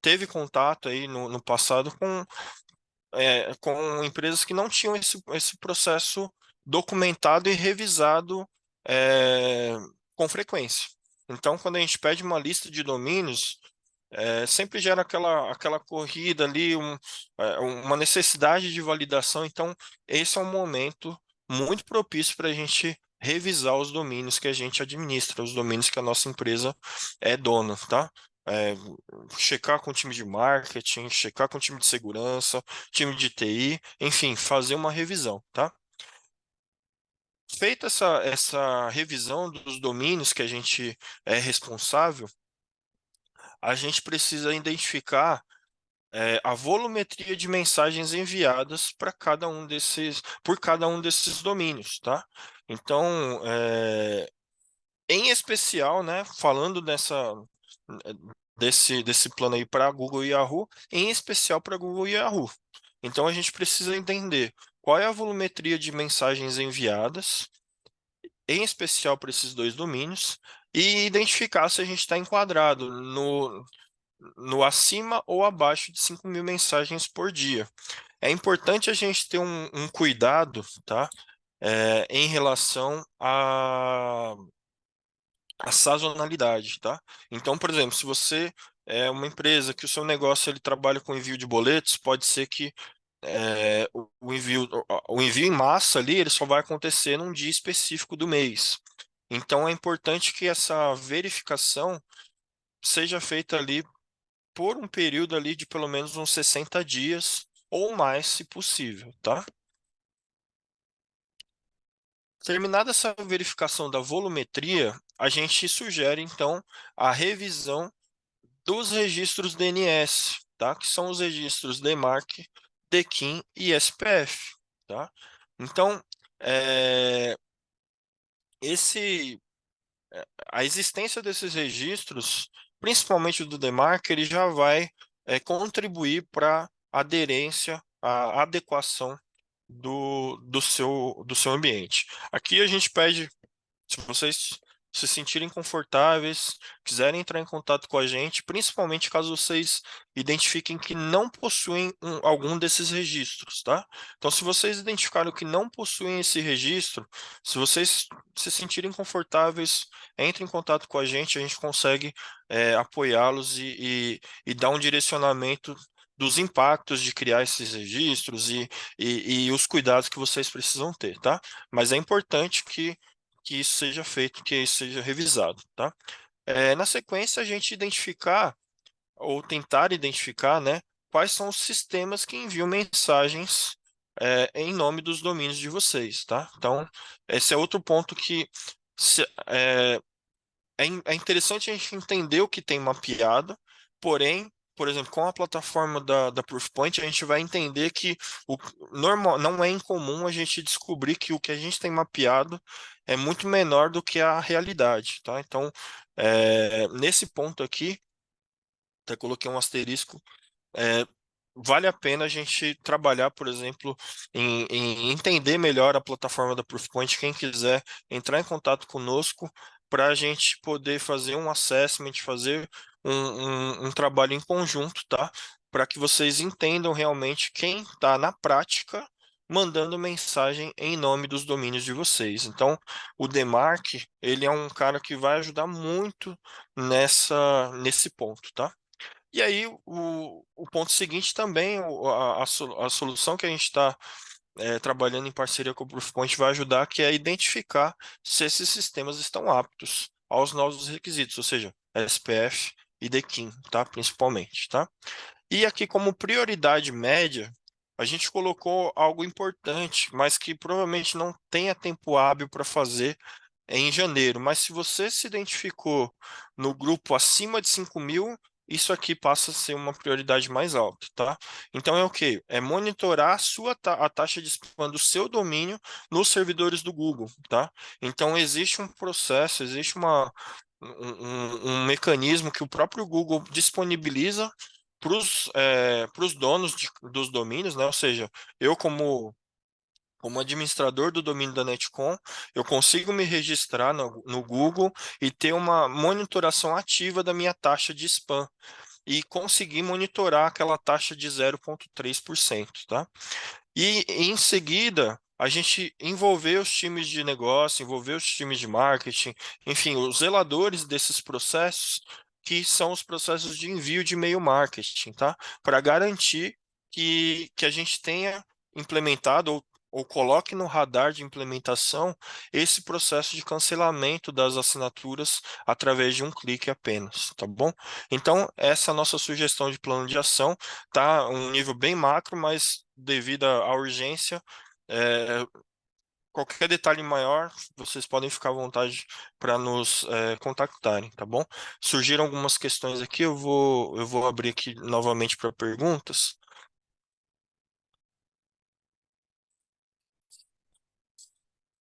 teve contato aí no passado com empresas que não tinham esse processo documentado e revisado é, com frequência. Então, quando a gente pede uma lista de domínios, sempre gera aquela corrida ali, uma necessidade de validação. Então, esse é um momento muito propício para a gente revisar os domínios que a gente administra, os domínios que a nossa empresa é dona, tá? É, checar com o time de marketing, checar com o time de segurança, time de TI, enfim, fazer uma revisão, tá? Feita essa revisão dos domínios que a gente é responsável, a gente precisa identificar a volumetria de mensagens enviadas para por cada um desses domínios, tá? Então, em especial, né, falando desse plano aí para Google e Yahoo, em especial para Google e Yahoo. Então, a gente precisa entender qual é a volumetria de mensagens enviadas, em especial para esses dois domínios, e identificar se a gente está enquadrado no acima ou abaixo de 5.000 mensagens por dia. É importante a gente ter um cuidado, tá? Em relação à sazonalidade, tá? Então, por exemplo, se você é uma empresa que o seu negócio ele trabalha com envio de boletos, pode ser que o envio em massa ali ele só vai acontecer num dia específico do mês. Então, é importante que essa verificação seja feita ali por um período ali de pelo menos uns 60 dias ou mais, se possível, tá? Terminada essa verificação da volumetria, a gente sugere então a revisão dos registros DNS, tá? Que são os registros DMARC, DKIM e SPF, tá? Então, é, esse a existência desses registros, principalmente do DMARC, ele já vai contribuir para a aderência, a adequação do seu ambiente. Aqui a gente pede, se vocês se sentirem confortáveis, quiserem entrar em contato com a gente, principalmente caso vocês identifiquem que não possuem algum desses registros, tá? Então, se vocês identificaram que não possuem esse registro, se vocês se sentirem confortáveis, entrem em contato com a gente consegue apoiá-los e dar um direcionamento dos impactos de criar esses registros e os cuidados que vocês precisam ter, tá? Mas é importante que isso seja feito, que isso seja revisado, tá? Na sequência, a gente identificar ou tentar identificar, né, quais são os sistemas que enviam mensagens em nome dos domínios de vocês, tá? Então, esse é outro ponto que é interessante a gente entender o que tem mapeado, porém, por exemplo, com a plataforma da Proofpoint, a gente vai entender que o normal, não é incomum a gente descobrir que o que a gente tem mapeado é muito menor do que a realidade, tá? Então, nesse ponto aqui, até coloquei um asterisco, é, vale a pena a gente trabalhar, por exemplo, em entender melhor a plataforma da Proofpoint. Quem quiser entrar em contato conosco para a gente poder fazer um assessment, fazer um trabalho em conjunto, tá? Para que vocês entendam realmente quem está na prática mandando mensagem em nome dos domínios de vocês. Então, o Demark, ele é um cara que vai ajudar muito nesse ponto, tá? E aí, o ponto seguinte também, a solução que a gente está trabalhando em parceria com o Proofpoint vai ajudar, que é identificar se esses sistemas estão aptos aos novos requisitos, ou seja, SPF e DKIM, tá? Principalmente, tá? E aqui, como prioridade média, a gente colocou algo importante, mas que provavelmente não tenha tempo hábil para fazer em janeiro. Mas se você se identificou no grupo acima de 5.000, isso aqui passa a ser uma prioridade mais alta, tá? Então é o quê? É monitorar a taxa de spam do seu domínio nos servidores do Google, tá? Então existe um processo, existe um mecanismo que o próprio Google disponibiliza para os donos dos domínios, né? Ou seja, eu como administrador do domínio da Netcom, eu consigo me registrar no Google e ter uma monitoração ativa da minha taxa de spam. e conseguir monitorar aquela taxa de 0,3%, tá? E em seguida, a gente envolver os times de negócio, envolver os times de marketing, enfim, os zeladores desses processos, que são os processos de envio de e-mail marketing, tá? Para garantir que a gente tenha implementado ou coloque no radar de implementação esse processo de cancelamento das assinaturas através de um clique apenas, tá bom? Então, essa é a nossa sugestão de plano de ação, tá? Um nível bem macro, mas devido à urgência, é, qualquer detalhe maior, vocês podem ficar à vontade para nos contactarem, tá bom? Surgiram algumas questões aqui, eu vou abrir aqui novamente para perguntas.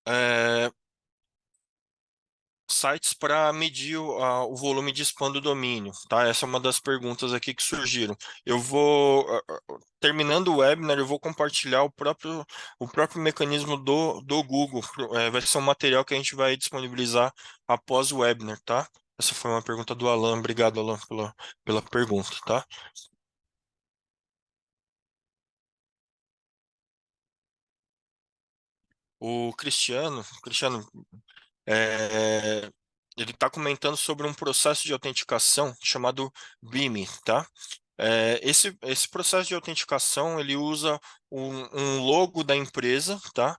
É, sites para medir o volume de spam do domínio, tá? Essa é uma das perguntas aqui que surgiram. Eu vou, terminando o webinar, eu vou compartilhar o próprio mecanismo do Google. Vai ser um material que a gente vai disponibilizar após o webinar, tá? Essa foi uma pergunta do Alan. Obrigado, Alan, pela pergunta, tá? Cristiano, é, ele está comentando sobre um processo de autenticação chamado BIM, tá? Esse processo de autenticação ele usa um logo da empresa, tá?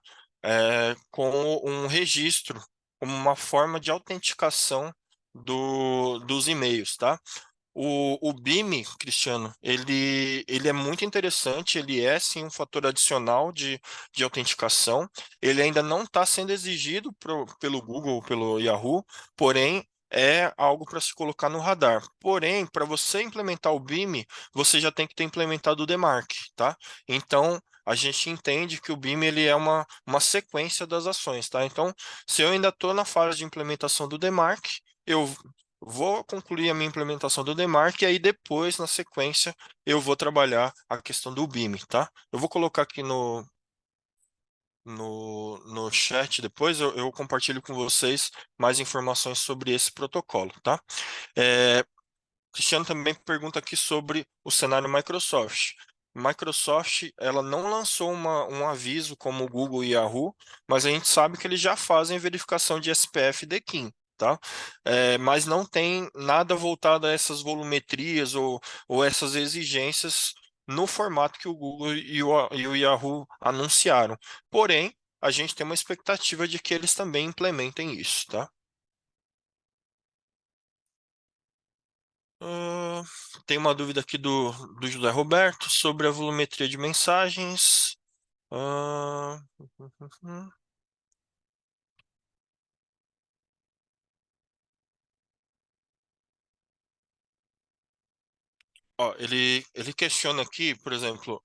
Com um registro, como uma forma de autenticação dos e-mails, tá? O BIM, Cristiano, ele é muito interessante, ele é sim um fator adicional de autenticação. Ele ainda não está sendo exigido pelo Google, pelo Yahoo, porém é algo para se colocar no radar. Porém, para você implementar o BIM, você já tem que ter implementado o DMARC, tá? Então, a gente entende que o BIM ele é uma sequência das ações, tá? Então, se eu ainda estou na fase de implementação do DMARC, eu vou concluir a minha implementação do DMARC e aí depois, na sequência, eu vou trabalhar a questão do BIM, tá? Eu vou colocar aqui no chat depois, eu compartilho com vocês mais informações sobre esse protocolo, tá? É, Cristiano também pergunta aqui sobre o cenário Microsoft. Microsoft, ela não lançou um aviso como o Google e Yahoo, mas a gente sabe que eles já fazem verificação de SPF e DKIM, tá? Mas não tem nada voltado a essas volumetrias ou essas exigências no formato que o Google e o Yahoo anunciaram. Porém, a gente tem uma expectativa de que eles também implementem isso, tá? Ah, tem uma dúvida aqui do José Roberto sobre a volumetria de mensagens. Ah, uhum. Ó, ele questiona aqui, por exemplo,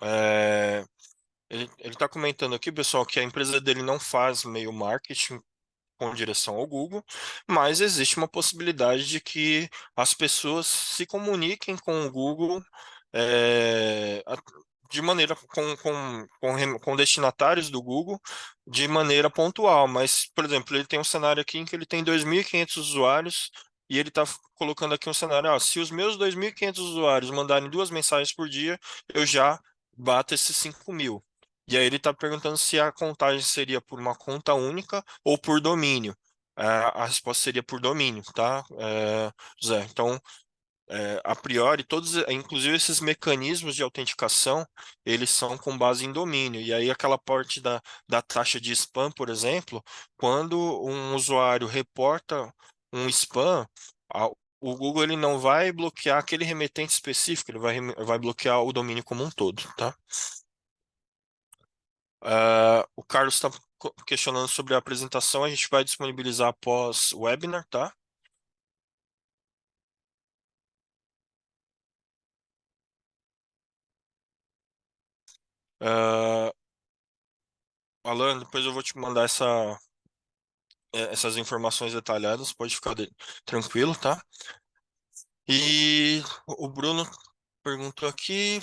ele está comentando aqui, pessoal, que a empresa dele não faz e-mail marketing com direção ao Google, mas existe uma possibilidade de que as pessoas se comuniquem com o Google de maneira com destinatários do Google de maneira pontual. Mas, por exemplo, ele tem um cenário aqui em que ele tem 2.500 usuários e ele está colocando aqui um cenário, se os meus 2.500 usuários mandarem duas mensagens por dia, eu já bato esses 5.000. E aí ele está perguntando se a contagem seria por uma conta única ou por domínio. A resposta seria por domínio, tá, Zé? Então, a priori, inclusive esses mecanismos de autenticação, eles são com base em domínio. E aí aquela parte da taxa de spam, por exemplo, quando um usuário reporta um spam, o Google ele não vai bloquear aquele remetente específico, ele vai bloquear o domínio como um todo, tá? O Carlos está questionando sobre a apresentação, a gente vai disponibilizar após o webinar, tá? Ah, Alan, depois eu vou te mandar essas informações detalhadas, pode ficar tranquilo, tá? E o Bruno perguntou aqui,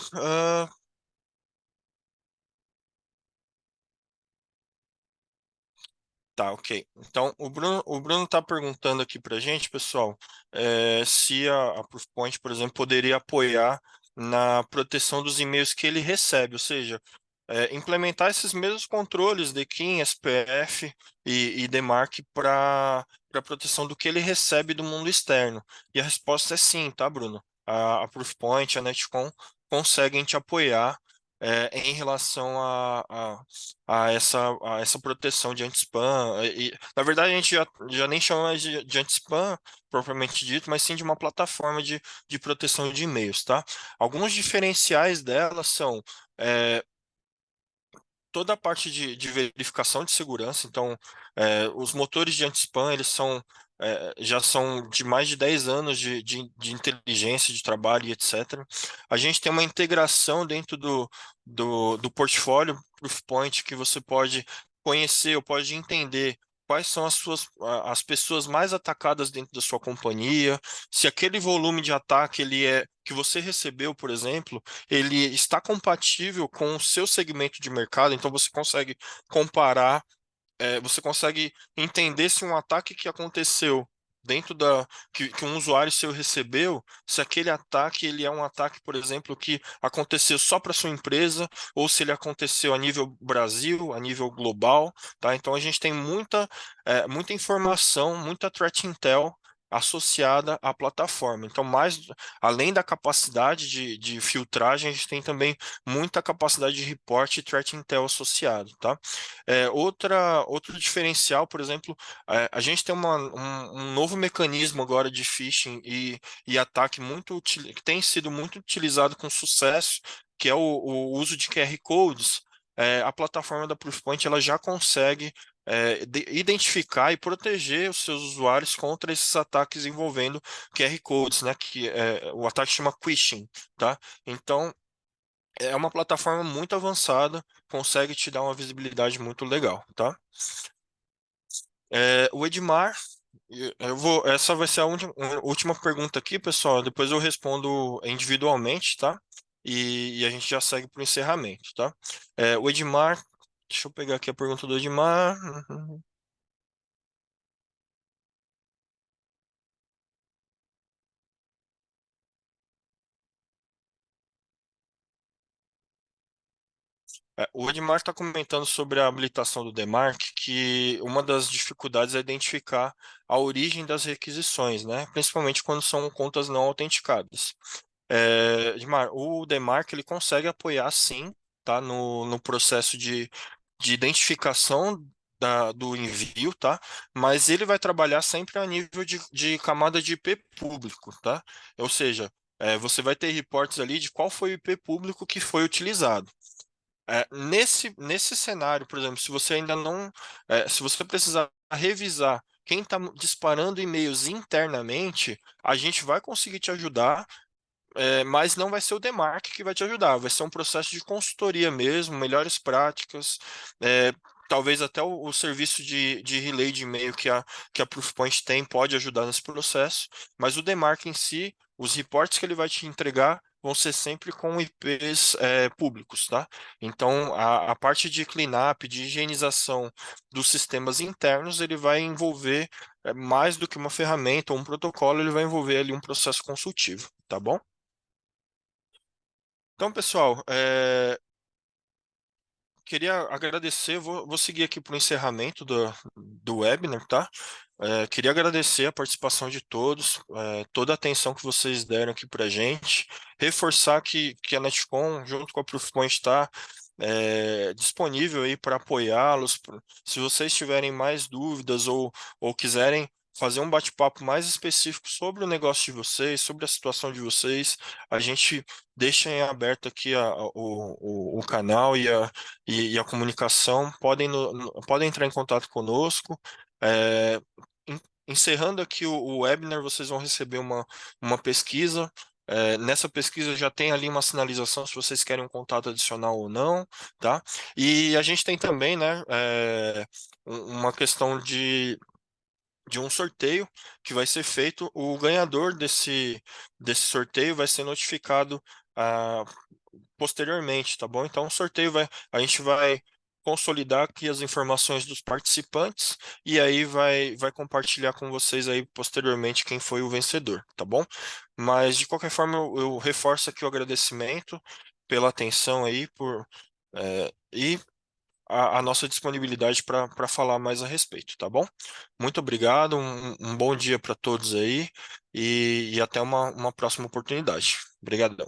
Tá, ok. Então, o Bruno está perguntando aqui para a gente, pessoal, se a Proofpoint, por exemplo, poderia apoiar na proteção dos e-mails que ele recebe, ou seja, implementar esses mesmos controles de KIM, SPF e DMARC para proteção do que ele recebe do mundo externo. E a resposta é sim, tá, Bruno? A Proofpoint, a Netcom conseguem te apoiar em relação a essa proteção de anti-spam. Na verdade, a gente já nem chama mais de anti-spam propriamente dito, mas sim de uma plataforma de proteção de e-mails, tá? Alguns diferenciais dela são é, toda a parte de verificação de segurança. Então, os motores de anti-spam, eles já são de mais de 10 anos de inteligência, de trabalho e etc. A gente tem uma integração dentro do portfólio Proofpoint que você pode conhecer ou pode entender quais são as pessoas mais atacadas dentro da sua companhia, se aquele volume de ataque que você recebeu, por exemplo, ele está compatível com o seu segmento de mercado, então você consegue comparar, você consegue entender se um ataque que aconteceu dentro que um usuário seu recebeu, se aquele ataque ele é um ataque, por exemplo, que aconteceu só para sua empresa, ou se ele aconteceu a nível Brasil, a nível global, tá? Então a gente tem muita informação, muita threat intel associada à plataforma. Então, além da capacidade de filtragem, a gente tem também muita capacidade de reporte e threat intel associado, tá? Outro diferencial, por exemplo, a gente tem um novo mecanismo agora de phishing e ataque que tem sido muito utilizado com sucesso, que é o uso de QR Codes. A plataforma da Proofpoint ela já consegue identificar e proteger os seus usuários contra esses ataques envolvendo QR Codes, né? O ataque chama phishing, tá? Então, é uma plataforma muito avançada, consegue te dar uma visibilidade muito legal, tá? O Edmar, essa vai ser a última pergunta aqui, pessoal. Depois eu respondo individualmente, tá? E a gente já segue para o encerramento, tá? O Edmar, deixa eu pegar aqui a pergunta do Edmar. Uhum. O Edmar está comentando sobre a habilitação do DMARC, que uma das dificuldades é identificar a origem das requisições, né? Principalmente quando são contas não autenticadas. Edmar, o DMARC ele consegue apoiar sim, tá? No processo de identificação do envio, tá? Mas ele vai trabalhar sempre a nível de camada de IP público, tá? Ou seja, você vai ter reportes ali de qual foi o IP público que foi utilizado. Nesse cenário, por exemplo, se você ainda não, se você precisar revisar quem está disparando e-mails internamente, a gente vai conseguir te ajudar, mas não vai ser o Demarc que vai te ajudar, vai ser um processo de consultoria mesmo, melhores práticas, é, talvez até o serviço de relay de e-mail que a Proofpoint tem pode ajudar nesse processo, mas o Demarc em si, os reportes que ele vai te entregar vão ser sempre com IPs públicos, tá? Então, a parte de cleanup, de higienização dos sistemas internos, ele vai envolver mais do que uma ferramenta ou um protocolo, ele vai envolver ali um processo consultivo, tá bom? Então, pessoal, queria agradecer, vou seguir aqui para o encerramento do webinar, tá? Queria agradecer a participação de todos, toda a atenção que vocês deram aqui para a gente, reforçar que a Netcom, junto com a Proofpoint, está disponível aí para apoiá-los. Se vocês tiverem mais dúvidas ou quiserem fazer um bate-papo mais específico sobre o negócio de vocês, sobre a situação de vocês, a gente deixa em aberto aqui o canal e a comunicação. Podem entrar em contato conosco. É, Encerrando aqui o webinar, vocês vão receber uma pesquisa. Nessa pesquisa já tem ali uma sinalização se vocês querem um contato adicional ou não, tá? E a gente tem também, né, uma questão de um sorteio que vai ser feito. O ganhador desse sorteio vai ser notificado posteriormente, tá bom? Então, o sorteio a gente vai consolidar aqui as informações dos participantes e aí vai compartilhar com vocês aí posteriormente quem foi o vencedor, tá bom? Mas de qualquer forma eu reforço aqui o agradecimento pela atenção aí e a nossa disponibilidade para falar mais a respeito, tá bom? Muito obrigado, um bom dia para todos aí e até uma próxima oportunidade. Obrigadão.